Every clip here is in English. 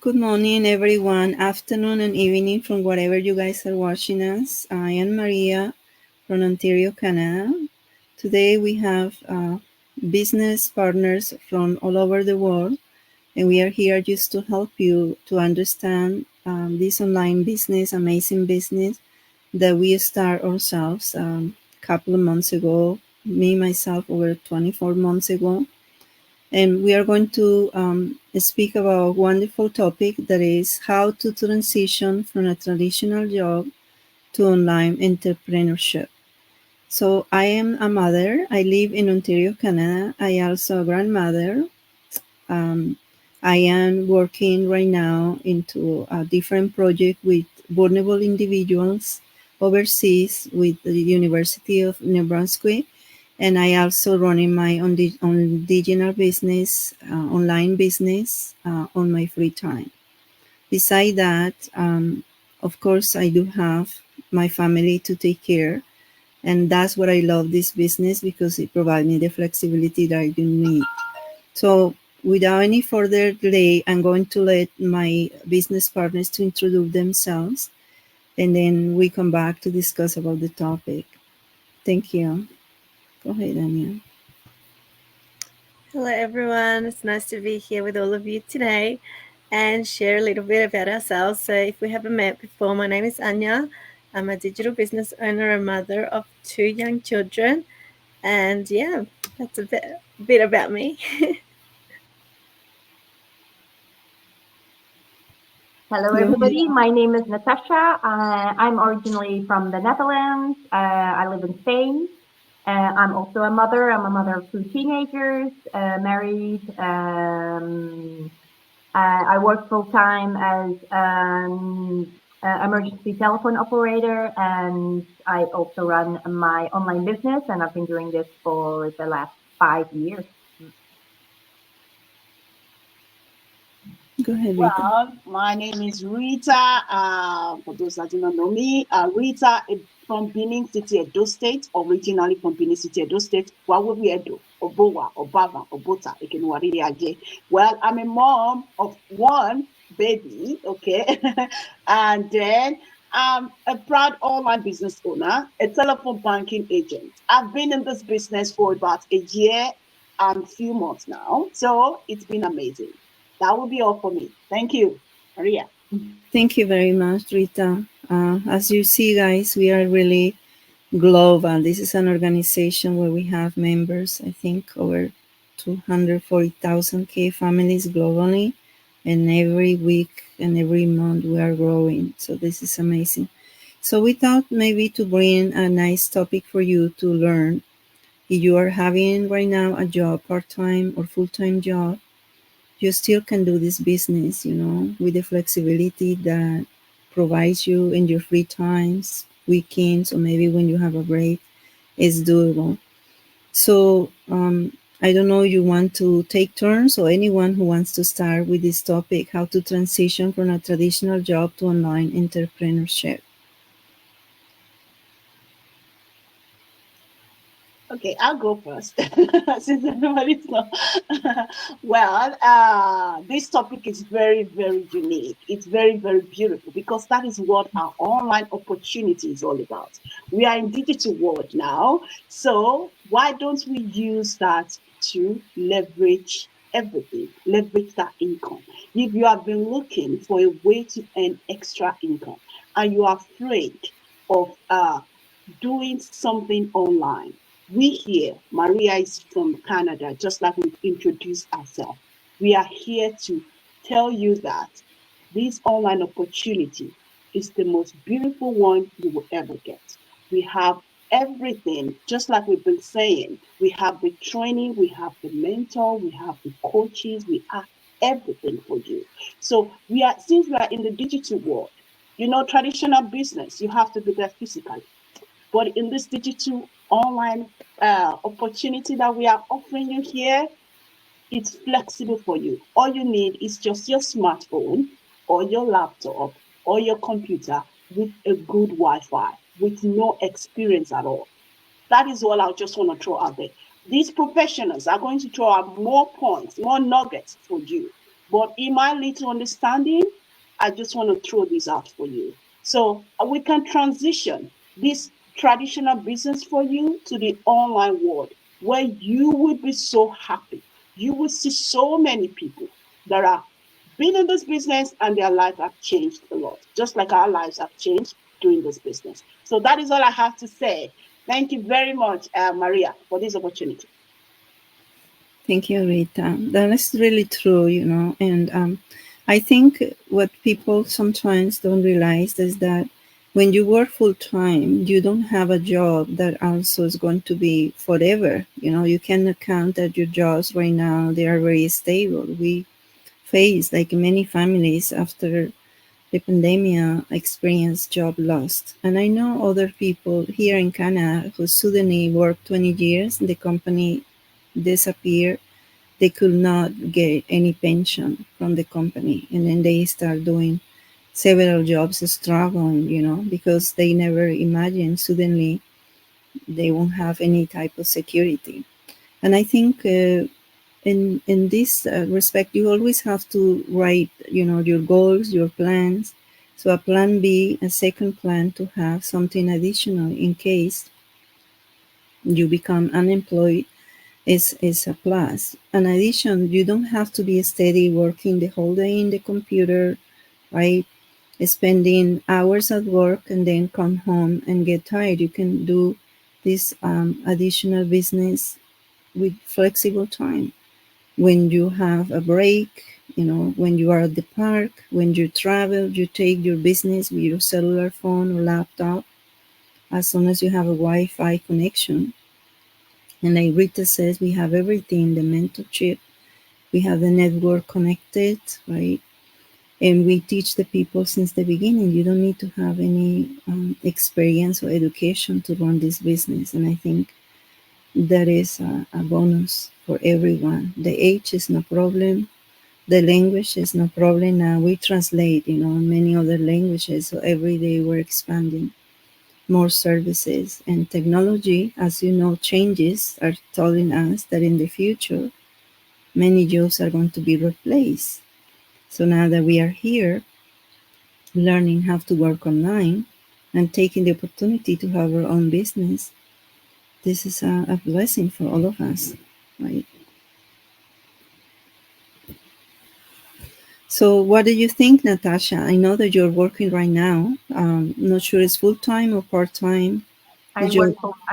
Good morning, everyone. Afternoon and evening from wherever you guys are watching us. I am Maria from Ontario, Canada. Today we have business partners from all over the world, and we are here just to help you to understand this online business, amazing business that we start ourselves a couple of months ago. Me, myself, over 24 months ago. And we are going to speak about a wonderful topic that is how to transition from a traditional job to online entrepreneurship. So I am a mother. I live in Ontario, Canada. I also a grandmother. Um, I am working right now into a different project with vulnerable individuals overseas with the University of Nebraska, and I also running my own digital business, online business on my free time. Beside that, of course, I do have my family to take care, and that's what I love this business because it provides me the flexibility that I do need. So, without any further delay, I'm going to let my business partners to introduce themselves, and then we come back to discuss about the topic. Thank you. Go ahead, Anya. Hello, everyone. It's nice to be here with all of you today and share a little bit about ourselves. So, if we haven't met before, my name is Anya. I'm a digital business owner and mother of 2 young children. And yeah, that's a bit about me. Hello, Go ahead. everybody. My name is Natasha. I'm originally from the Netherlands. I live in Spain. I'm also a mother. I'm a mother of 2 teenagers, married. I work full time as an emergency telephone operator, and I also run my online business. And I've been doing this for the last 5 years. Go ahead, Rita. Well, my name is Rita. For those that do not know me, Rita is from Benin City, Edo State, originally from Benin City, Edo State. Wawobi Edo, Obowa, Obava, Obota, Ekenuwari Age. Well, I'm a mom of one baby, okay? And then I'm a proud online business owner, a telephone banking agent. I've been in this business for about a year and few months now, so it's been amazing. That will be all for me. Thank you, Maria. Thank you very much, Rita. As you see, guys, we are really global. This is an organization where we have members, I think, over 240,000 K families globally. And every week and every month we are growing. So this is amazing. So we thought maybe to bring a nice topic for you to learn. If you are having right now a job, part-time or full-time job, you still can do this business, with the flexibility that provides you in your free times, weekends, or maybe when you have a break, is doable. So I don't know, you want to take turns or anyone who wants to start with this topic, how to transition from a traditional job to online entrepreneurship. Okay, I'll go first since everybody's not. Well, this topic is very, very unique. It's very, very beautiful because that is what our online opportunity is all about. We are in digital world now, so why don't we use that to leverage everything, leverage that income? If you have been looking for a way to earn extra income and you are afraid of doing something online, we here, Maria is from Canada, just like we introduced ourselves. We are here to tell you that this online opportunity is the most beautiful one you will ever get. We have everything, just like we've been saying. We have the training, we have the mentor, we have the coaches, we have everything for you. So since we are in the digital world, traditional business, you have to be there physically. But in this digital online opportunity that we are offering you here, it's flexible for you. All you need is just your smartphone or your laptop or your computer with a good Wi-Fi, with no experience at all. That is all I just want to throw out there. These professionals are going to throw out more points, more nuggets for you. But in my little understanding, I just want to throw this out for you. So we can transition this traditional business for you to the online world where you will be so happy. You will see so many people that are been in this business and their life have changed a lot, just like our lives have changed doing this business. So that is all I have to say. Thank you very much, Maria, for this opportunity. Thank you, Rita. That is really true, and I think what people sometimes don't realize is that when you work full time, you don't have a job that also is going to be forever. You cannot count that your jobs right now, they are very stable. We face, like many families after the pandemic, experience job loss. And I know other people here in Canada who suddenly worked 20 years, the company disappeared, they could not get any pension from the company, and then they start doing several jobs struggling, because they never imagined suddenly they won't have any type of security. And I think in this respect, you always have to write, your goals, your plans. So a plan B, a second plan to have something additional in case you become unemployed is a plus. In addition, you don't have to be steady working the whole day in the computer, right? Spending hours at work and then come home and get tired. You can do this additional business with flexible time. When you have a break, when you are at the park, when you travel, you take your business with your cellular phone or laptop as long as you have a Wi-Fi connection. And like Rita says, we have everything, the mentorship, we have the network connected, right? And we teach the people since the beginning. You don't need to have any experience or education to run this business. And I think that is a bonus for everyone. The age is no problem. The language is no problem. Now we translate, many other languages. So every day we're expanding more services, and technology, as you know, changes are telling us that in the future many jobs are going to be replaced. So now that we are here learning how to work online and taking the opportunity to have our own business, this is a blessing for all of us, right? So what do you think, Natasha? I know that you're working right now. Not sure it's full time or part time. I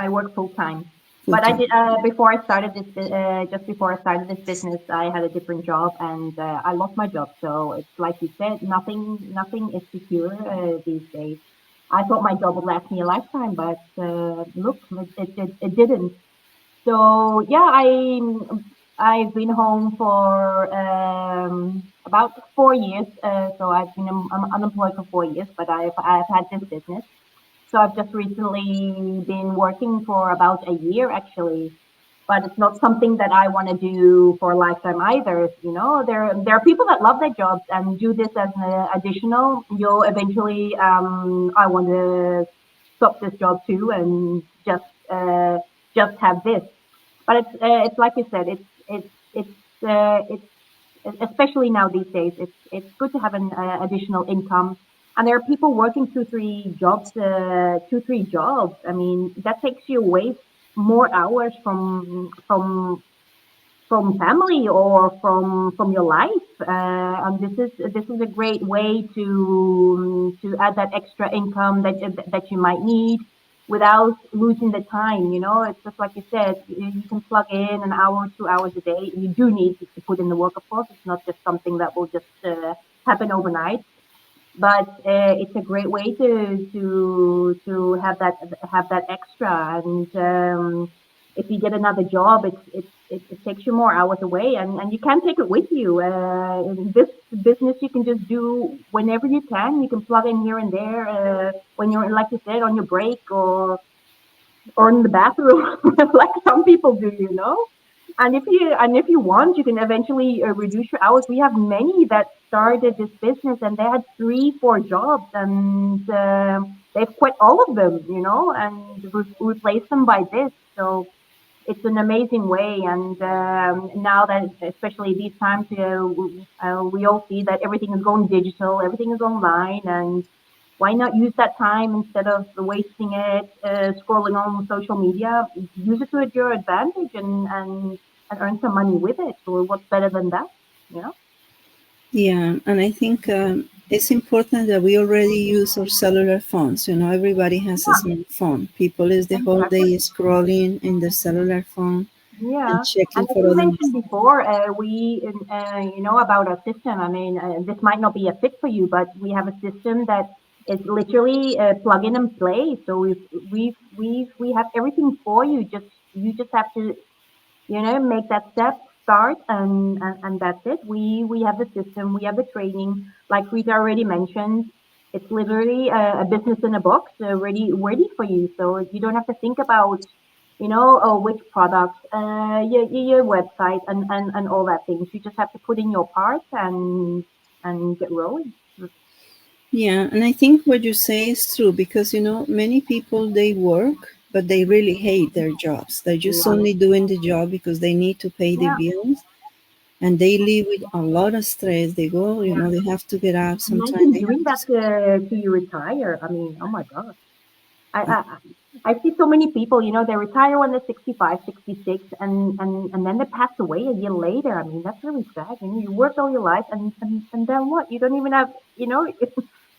work full time. Full But I time. did before I started this just before I started this business, I had a different job and I lost my job. So it's like you said, nothing is secure these days. I thought my job would last me a lifetime, but look, it didn't. So yeah, I've been home for about 4 years. So I've been unemployed for 4 years, but I've had this business. So I've just recently been working for about a year actually, but it's not something that I want to do for a lifetime either. There are people that love their jobs and do this as an additional. Eventually, I want to stop this job too and just have this. But it's like you said, it's especially now these days, it's good to have an additional income. And there are people working two, three jobs. I mean, that takes you away more hours from family or from your life. And this is a great way to add that extra income that you might need without losing the time. It's just like you said, you can plug in an hour, 2 hours a day. You do need to put in the work, of course. It's not just something that will just happen overnight. But it's a great way to have that extra. And if you get another job, it takes you more hours away, and you can take it with you. In this business, you can just do whenever you can. You can plug in here and there when you're, like you said, on your break or in the bathroom, like some people do. And if you want, you can eventually reduce your hours. We have many that started this business and they had 3, 4 jobs, and they've quit all of them, and replaced them by this. So it's an amazing way. And now that, especially these times, we all see that everything is going digital, everything is online, and why not use that time instead of wasting it scrolling on social media? Use it to your advantage and earn some money with it. Or what's better than that? You know? Yeah, and I think it's important that we already use our cellular phones. Everybody has a Yeah, smartphone. People is the whole exactly. day scrolling in their cellular phone and Yeah, and checking as for you other. mentioned before, about our system. I mean, this might not be a fit for you, but we have a system that is literally plug in and play. So we have everything for you. You just have to, make that step, start, and that's it. We have the system, we have the training. Like Rita already mentioned, it's literally a business in a box, ready for you. So you don't have to think about, oh, which products, your website, and all that things. You just have to put in your part and get rolling. Yeah, and I think what you say is true because many people they work, but they really hate their jobs. They're just Yeah, only doing the job because they need to pay the yeah, bills, and they live with a lot of stress. They go, yeah. they have to get up. Sometimes Imagine they doing have to. that to you retire. I mean, oh my God. I, I I see so many people, they retire when they're 65, 66, and then they pass away a year later. I mean, that's really sad. You worked all your life, and then what? You don't even have, if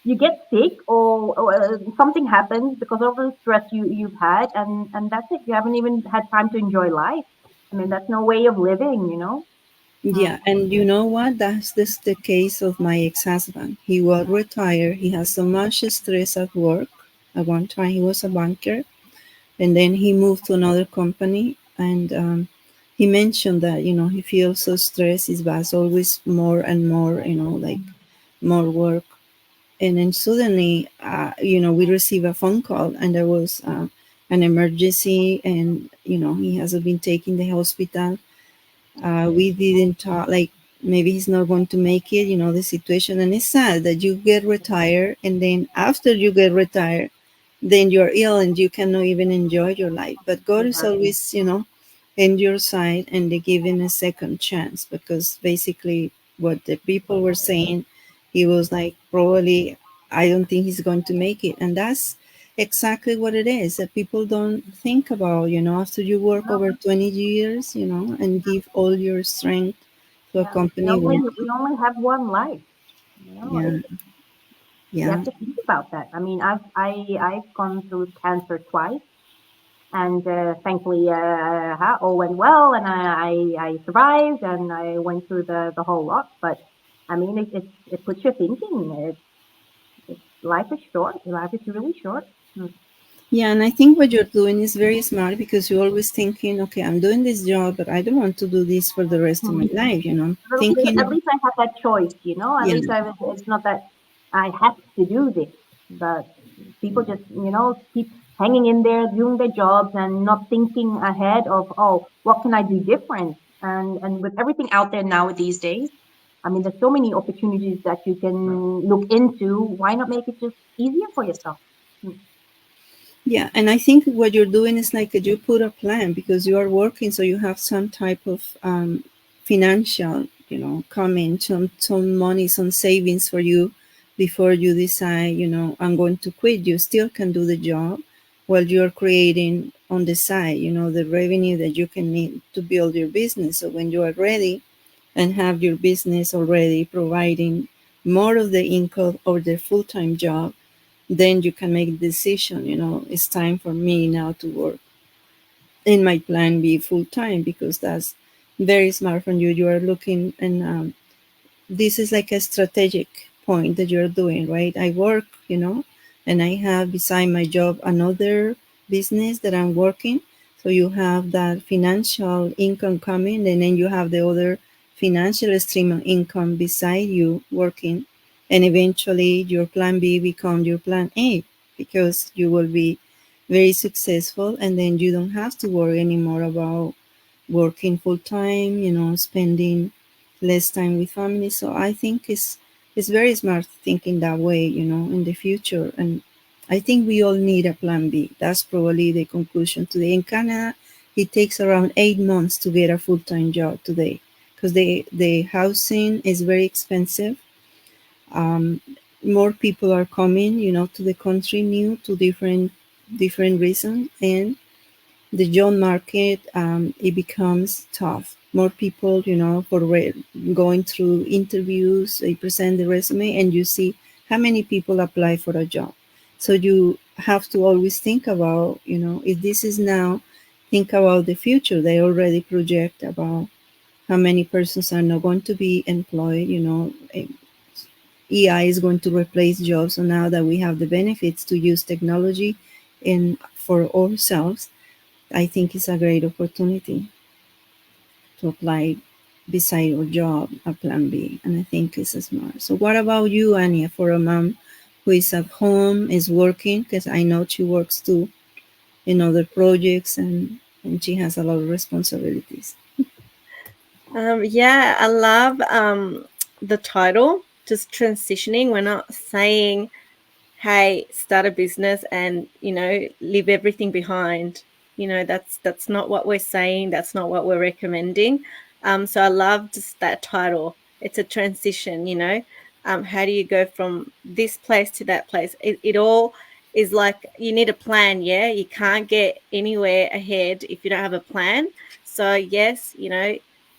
you get sick or something happens because of the stress you've had, and that's it. You haven't even had time to enjoy life. I mean, that's no way of living. Yeah, Mm, and you know what? That's this the case of my ex-husband. He was retired. He has so much stress at work. At one time, he was a banker, and then he moved to another company. And he mentioned that he feels so stressed. His boss always more and more, like more work. And then suddenly, we receive a phone call, and there was an emergency, and he hasn't been taken to the hospital. We didn't talk, like maybe he's not going to make it, the situation. And it's sad that you get retired, and then after you get retired, then you're ill and you cannot even enjoy your life. But God is exactly. always, in your side, and they give him a second chance because basically what the people were saying, he was like, probably, I don't think he's going to make it. And that's exactly what it is that people don't think about, after you work No, over 20 years, and give all your strength to a yeah. We company only one. we only have one life. Yeah, You yeah. have to think about that. I mean, I've gone through cancer twice, and thankfully, all went well, and I survived, and I went through the whole lot. But I mean, it puts you thinking. Life is short. Life is really short. Mm. Yeah, and I think what you're doing is very smart because you're always thinking, okay, I'm doing this job, but I don't want to do this for the rest of my life, thinking At of, least I have that choice. At yeah, least it's not that I have to do this, but people just, keep hanging in there, doing their jobs and not thinking ahead of, oh, what can I do different? And with everything out there now these days, I mean, there's so many opportunities that you can look into. Why not make it just easier for yourself? Mm. yeah. And I think what you're doing is like you put a plan because you are working, so you have some type of financial, coming, some money, some savings for you before you decide, I'm going to quit. You still can do the job while you're creating on the side, the revenue that you can need to build your business. So when you are ready and have your business already providing more of the income or the full-time job, then you can make the decision, it's time for me now to work in my plan B full-time because that's very smart from you. You are looking, and this is like a strategic point that you're doing, right? I work, and I have beside my job another business that I'm working. So you have that financial income coming, and then you have the other financial stream of income beside you working. And eventually your plan B become your plan A because you will be very successful, and then you don't have to worry anymore about working full time, spending less time with family. So I think it's very smart thinking that way, in the future. And I think we all need a plan B. That's probably the conclusion today. In Canada, it takes around 8 months to get a full-time job today, because the housing is very expensive. um, More people are coming, to the country new to different reasons, and the job market, it becomes tough. More people, for going through interviews, they present the resume, and you see how many people apply for a job. So you have to always think about, if this is now, think about the future. They already project about how many persons are not going to be employed. AI is going to replace jobs. So now that we have the benefits to use technology in for ourselves, I think it's a great opportunity to apply beside your job a plan B, and I think it's smart. So what about you, Anya, for a mom who is at home, is working, because I know she works too in other projects, and she has a lot of responsibilities. Yeah, I love the title, just transitioning. We're not saying, hey, start a business and, leave everything behind. That's not what we're saying. That's not what we're recommending. So I love just that title. It's a transition, how do you go from this place to that place? It all is like, you need a plan. Yeah, you can't get anywhere ahead if you don't have a plan. So yes,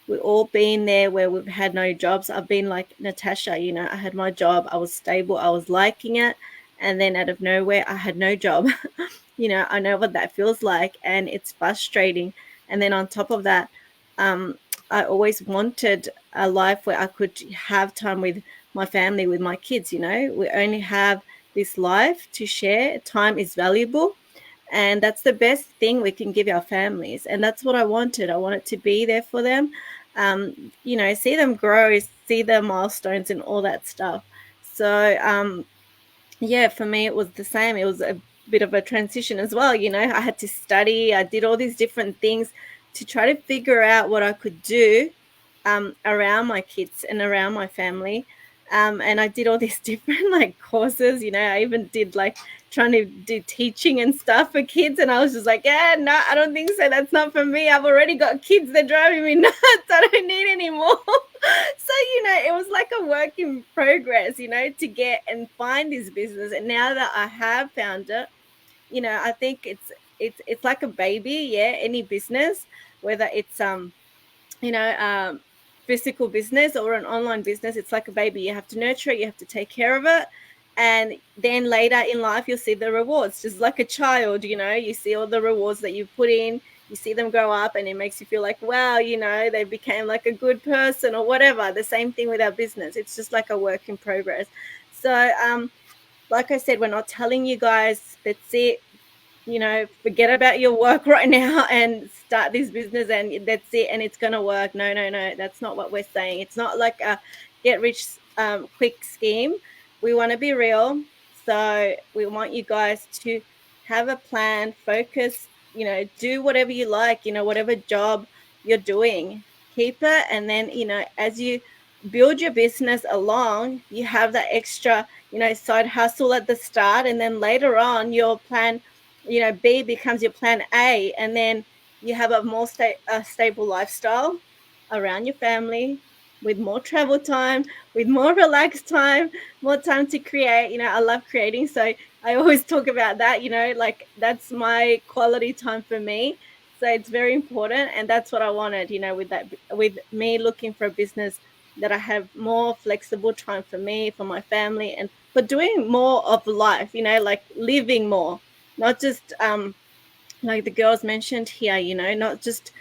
we've all been there where we've had no jobs. I've been like Natasha, I had my job, I was stable, I was liking it, and then out of nowhere I had no job. I know what that feels like, and it's frustrating. And then on top of that, I always wanted a life where I could have time with my family, with my kids. We only have this life to share. Time is valuable, and that's the best thing we can give our families. And that's what I wanted. I wanted to be there for them, see them grow, see their milestones and all that stuff. So yeah, for me it was the same. It was a bit of a transition as well. I had to study, I did all these different things to try to figure out what I could do around my kids and around my family. And I did all these different like courses. I even did like trying to do teaching and stuff for kids, and I was just like, yeah, no, I don't think so. That's not for me. I've already got kids. They're driving me nuts. I don't need any more. So it was like a work in progress, to get and find this business. And now that I have found it, I think it's like a baby. Yeah, any business, whether it's you know, um, physical business or an online business, it's like a baby. You have to nurture it, you have to take care of it. And then later in life, you'll see the rewards, just like a child, you see all the rewards that you put in, you see them grow up, and it makes you feel like, wow, they became like a good person or whatever. The same thing with our business. It's just like a work in progress. So, like I said, we're not telling you guys, that's it, forget about your work right now and start this business and that's it and it's going to work. No, no, no. That's not what we're saying. It's not like a get rich quick scheme. We want to be real. So we want you guys to have a plan, focus, do whatever you like, whatever job you're doing, keep it. And then, as you build your business along, you have that extra, side hustle at the start. And then later on, your plan, B becomes your plan A, and then you have a more stable lifestyle around your family, with more travel time, with more relaxed time, more time to create. I love creating, so I always talk about that. Like that's my quality time for me. So it's very important, and that's what I wanted. With me looking for a business that I have more flexible time for me, for my family, and for doing more of life. Like living more, not just like the girls mentioned here, not just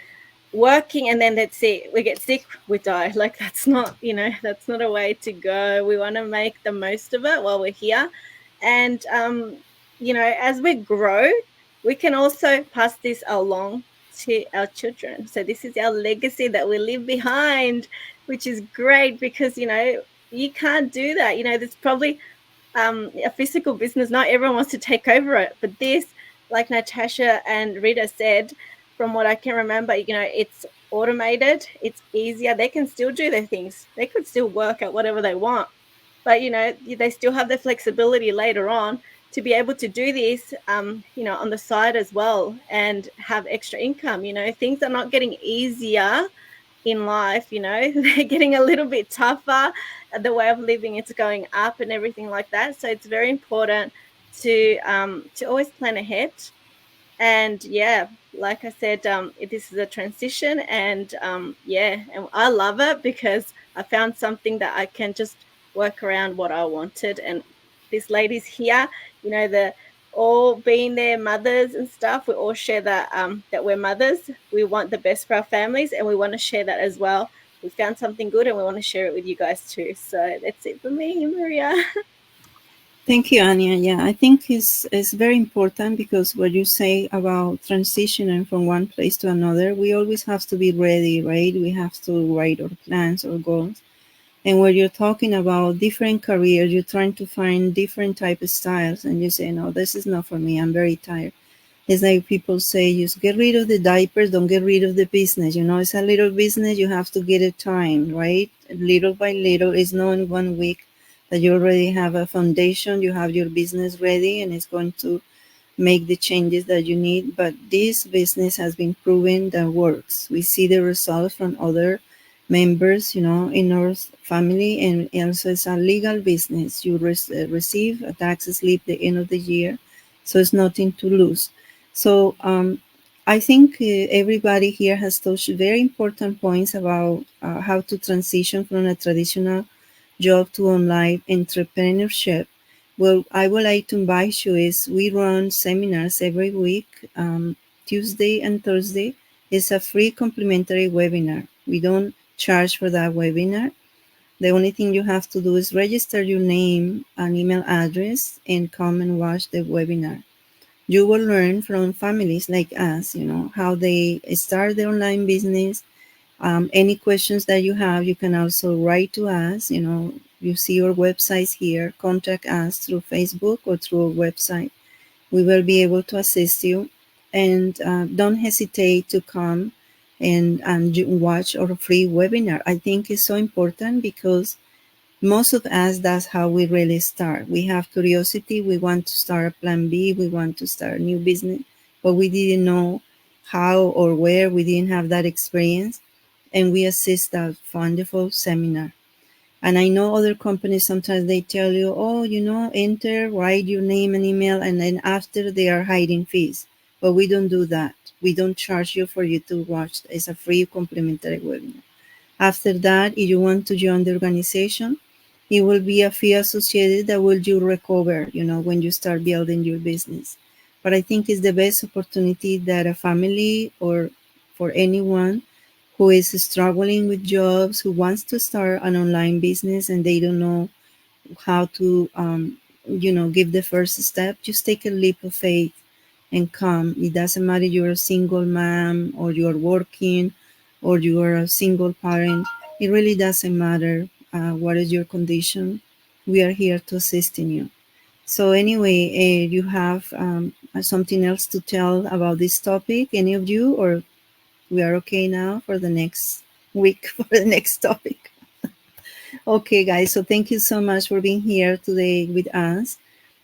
working and then that's it, we get sick, we die. Like that's not, that's not a way to go. We want to make the most of it while we're here. And as we grow, we can also pass this along to our children. So this is our legacy that we leave behind, which is great because you can't do that. There's probably a physical business, not everyone wants to take over it. But this, like Natasha and Rita said, from what I can remember, it's automated, it's easier. They can still do their things. They could still work at whatever they want. But, they still have the flexibility later on to be able to do this, on the side as well and have extra income. Things are not getting easier in life. They're getting a little bit tougher. The way of living is going up and everything like that. So it's very important to always plan ahead. And yeah, like I said, this is a transition, and and I love it because I found something that I can just work around what I wanted. And these ladies here, the all being their mothers and stuff, we all share that we're mothers. We want the best for our families, and we want to share that as well. We found something good, and we want to share it with you guys too. So that's it for me, Maria. Thank you, Anya. Yeah, I think it's very important because what you say about transitioning from one place to another, we always have to be ready, right? We have to write our plans or goals. And when you're talking about different careers, you're trying to find different type of styles, and you say, no, this is not for me. I'm very tired. It's like people say, just get rid of the diapers, don't get rid of the business. It's a little business, you have to get it time, right? Little by little. It's not in 1 week that you already have a foundation, you have your business ready, and it's going to make the changes that you need. But this business has been proven that works. We see the results from other members, in our family, and also it's a legal business. You receive a tax slip at the end of the year, so it's nothing to lose. So I think everybody here has touched very important points about how to transition from a traditional job to online entrepreneurship. Well, I would like to invite you is we run seminars every week, Tuesday and Thursday. It's a free complimentary webinar. We don't charge for that webinar. The only thing you have to do is register your name and email address and come and watch the webinar. You will learn from families like us, how they start their online business. Any questions that you have, you can also write to us. You see our websites here. Contact us through Facebook or through our website. We will be able to assist you. And don't hesitate to come and watch our free webinar. I think it's so important because most of us, that's how we really start. We have curiosity. We want to start a plan B. We want to start a new business, but we didn't know how or where. We didn't have that experience, and we assist that wonderful seminar. And I know other companies, sometimes they tell you, oh, enter, write your name and email, and then after they are hiding fees. But we don't do that. We don't charge you for you to watch. It's a free complimentary webinar. After that, if you want to join the organization, it will be a fee associated that will you recover, when you start building your business. But I think it's the best opportunity that a family or for anyone who is struggling with jobs, who wants to start an online business and they don't know how to, give the first step, just take a leap of faith and come. It doesn't matter you're a single mom or you're working or you are a single parent. It really doesn't matter what is your condition. We are here to assist in you. So anyway, you have something else to tell about this topic, any of you, or we are okay now for the next week for the next topic? Okay, guys. So thank you so much for being here today with us.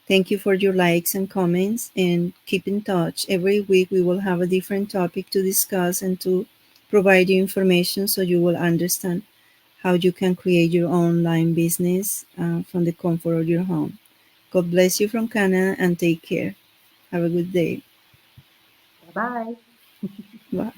Thank you for your likes and comments, and keep in touch. Every week we will have a different topic to discuss and to provide you information so you will understand how you can create your online business from the comfort of your home. God bless you from Canada and take care. Have a good day. Bye-bye. Bye.